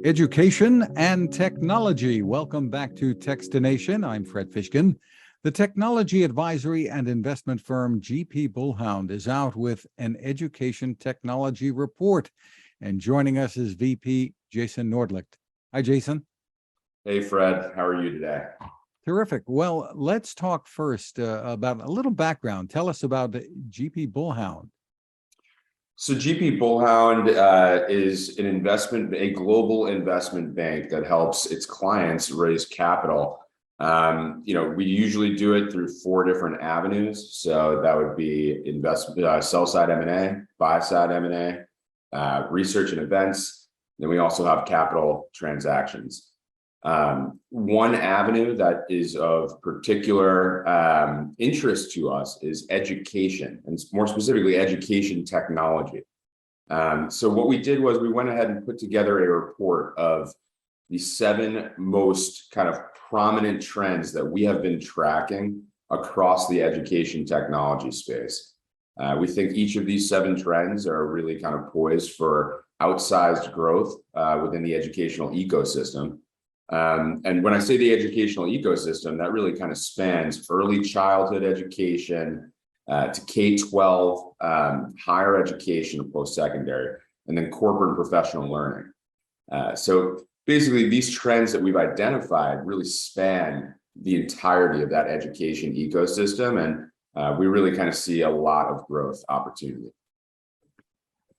Education and technology. Welcome back to Techstination. I'm Fred Fishkin. The technology advisory and investment firm GP Bullhound is out with an education technology report. And joining us is VP Jason Nordlicht. Hi, Jason. Hey, Fred. How are you today? Terrific. Well, let's talk first about a little background. Tell us about GP Bullhound. So GP Bullhound is a global investment bank that helps its clients raise capital. We usually do it through 4 different avenues. So that would be sell side M&A, buy side M&A, research and events. Then we also have capital transactions. One avenue that is of particular interest to us is education, and more specifically, education technology. So what we did was we went ahead and put together a report of the 7 most kind of prominent trends that we have been tracking across the education technology space. We think each of these 7 trends are really kind of poised for outsized growth within the educational ecosystem. And when I say the educational ecosystem, that really kind of spans early childhood education to K-12, higher education, post-secondary, and then corporate and professional learning. So basically, these trends that we've identified really span the entirety of that education ecosystem, and we really kind of see a lot of growth opportunity.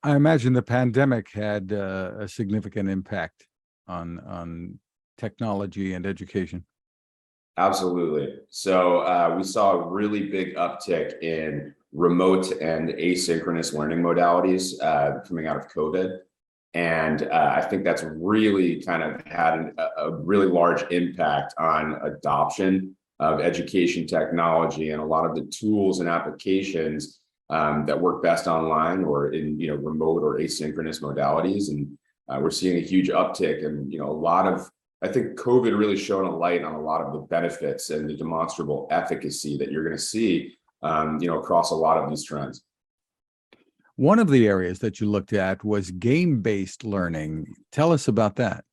I imagine the pandemic had a significant impact on technology and education. Absolutely. So we saw a really big uptick in remote and asynchronous learning modalities coming out of COVID. And I think that's really kind of had a really large impact on adoption of education technology and a lot of the tools and applications that work best online or in remote or asynchronous modalities. And we're seeing a huge uptick and I think COVID really shone a light on a lot of the benefits and the demonstrable efficacy that you're going to see, across a lot of these trends. One of the areas that you looked at was game-based learning. Tell us about that.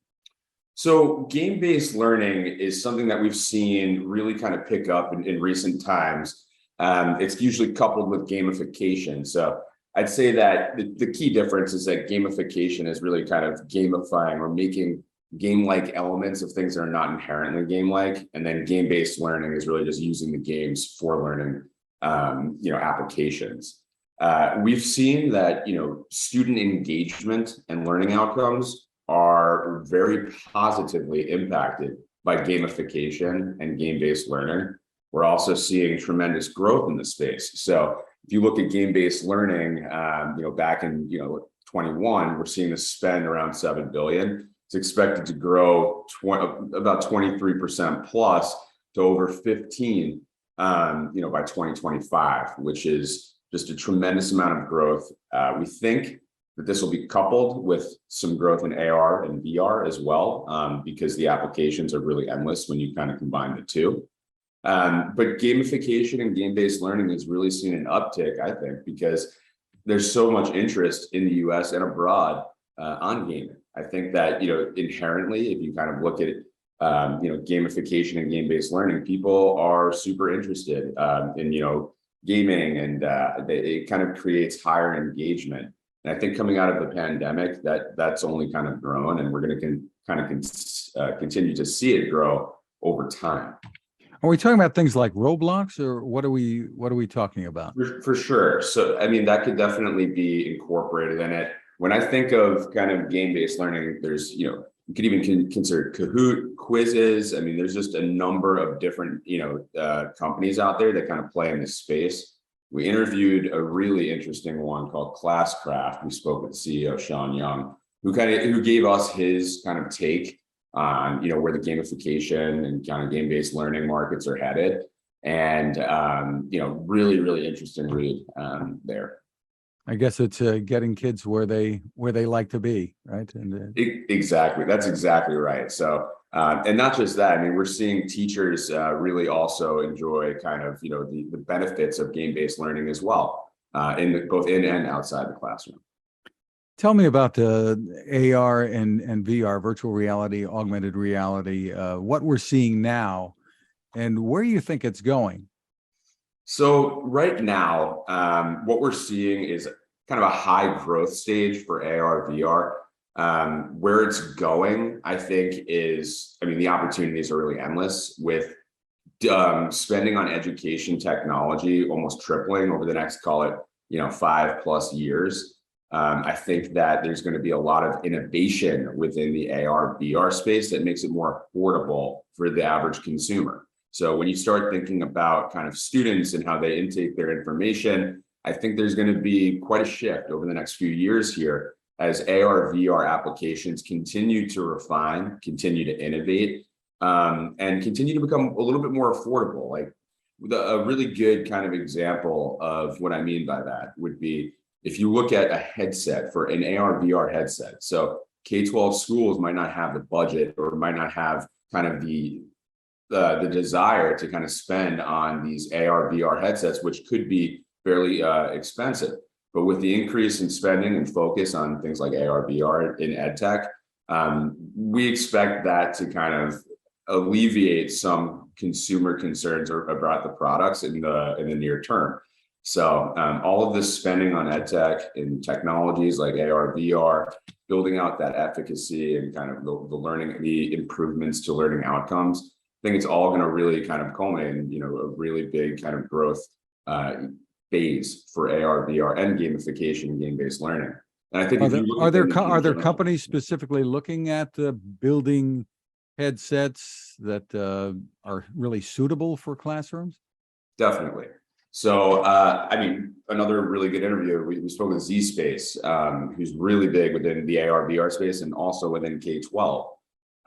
So game-based learning is something that we've seen really kind of pick up in recent times. It's usually coupled with gamification. So I'd say that the key difference is that gamification is really kind of gamifying or making game-like elements of things that are not inherently game-like, and then game-based learning is really just using the games for learning, applications. We've seen that student engagement and learning outcomes are very positively impacted by gamification and game-based learning. We're also seeing tremendous growth in the space. So if you look at game-based learning, back in 21, we're seeing the spend around $7 billion. It's expected to grow about 23% plus to over 15, by 2025, which is just a tremendous amount of growth. We think that this will be coupled with some growth in AR and VR as well, because the applications are really endless when you kind of combine the two. But gamification and game-based learning has really seen an uptick, I think, because there's so much interest in the US and abroad on gaming. I think that, inherently, if you kind of look at it, gamification and game-based learning, people are super interested in, gaming, and it kind of creates higher engagement. And I think coming out of the pandemic, that's only kind of grown, and we're going to continue to see it grow over time. Are we talking about things like Roblox, or what are we talking about? For sure. So, I mean, that could definitely be incorporated in it. When I think of kind of game-based learning, there's, you could even consider Kahoot, quizzes. I mean, there's just a number of different, companies out there that kind of play in this space. We interviewed a really interesting one called Classcraft. We spoke with the CEO, Sean Young, who gave us his kind of take on, where the gamification and kind of game-based learning markets are headed. And, really, really interesting read there. I guess it's getting kids where they like to be, right? And exactly, that's exactly right. So, and not just that. I mean, we're seeing teachers really also enjoy kind of the benefits of game-based learning as well, both in and outside the classroom. Tell me about AR and VR, virtual reality, augmented reality, what we're seeing now and where you think it's going. So right now, what we're seeing is kind of a high growth stage for AR, VR. Where it's going, I think the opportunities are really endless with spending on education technology almost tripling over the next, call it, 5+ years. I think that there's going to be a lot of innovation within the AR, VR space that makes it more affordable for the average consumer. So when you start thinking about kind of students and how they intake their information, I think there's going to be quite a shift over the next few years here as AR, VR applications continue to refine, continue to innovate, and continue to become a little bit more affordable. Like a really good kind of example of what I mean by that would be if you look at a headset for an AR, VR headset. So K-12 schools might not have the budget or might not have kind of the desire to kind of spend on these AR, VR headsets, which could be fairly expensive. But with the increase in spending and focus on things like AR, VR in ed tech, we expect that to kind of alleviate some consumer concerns about the products in the near term. So all of this spending on ed tech and technologies like AR, VR, building out that efficacy and kind of the learning, the improvements to learning outcomes, I think it's all going to really kind of culminate in, a really big kind of growth phase for AR, VR, and gamification and game-based learning. And I think are there companies specifically looking at building headsets that are really suitable for classrooms? Definitely. So, another really good interview, we spoke with Z-Space, who's really big within the AR, VR space and also within K-12.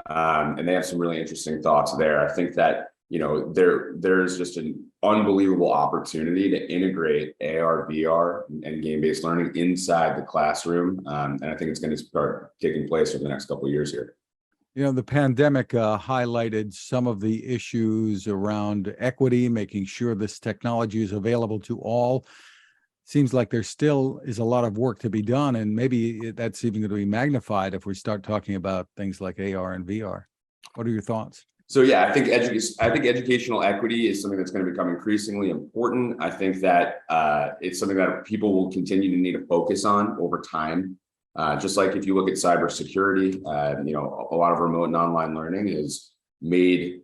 And they have some really interesting thoughts there. I think that, there's just an unbelievable opportunity to integrate AR, VR, and game-based learning inside the classroom. And I think it's going to start taking place over the next couple of years here. The pandemic highlighted some of the issues around equity, making sure this technology is available to all. Seems like there still is a lot of work to be done, and maybe that's even going to be magnified if we start talking about things like AR and VR. What are your thoughts? So yeah, I think educational equity is something that's going to become increasingly important. I think that it's something that people will continue to need to focus on over time. Just like if you look at cybersecurity, a lot of remote and online learning is made,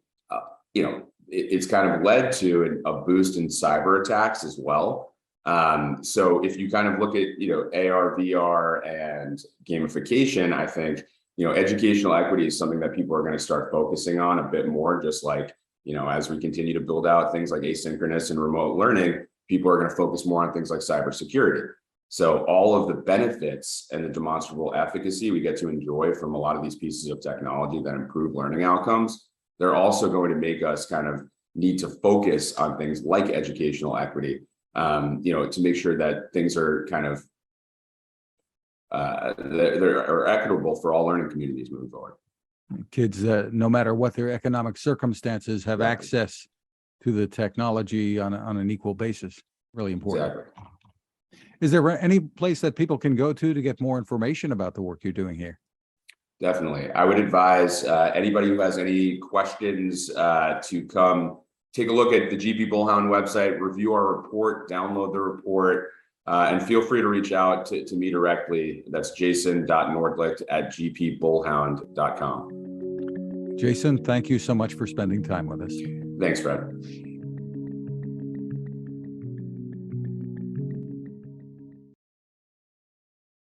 it's kind of led to a boost in cyber attacks as well. So if you kind of look at, AR, VR and gamification, I think, educational equity is something that people are going to start focusing on a bit more, just like, as we continue to build out things like asynchronous and remote learning, people are going to focus more on things like cybersecurity. So all of the benefits and the demonstrable efficacy we get to enjoy from a lot of these pieces of technology that improve learning outcomes, they're also going to make us kind of need to focus on things like educational equity, to make sure that things are kind of they're equitable for all learning communities moving forward. Kids, no matter what their economic circumstances, have access to the technology on an equal basis. Really important. Exactly. Is there any place that people can go to get more information about the work you're doing here? Definitely. I would advise anybody who has any questions to come take a look at the GP Bullhound website, review our report, download the report, and feel free to reach out to me directly. That's jason.nordlicht@gpbullhound.com. Jason, thank you so much for spending time with us. Thanks, Fred.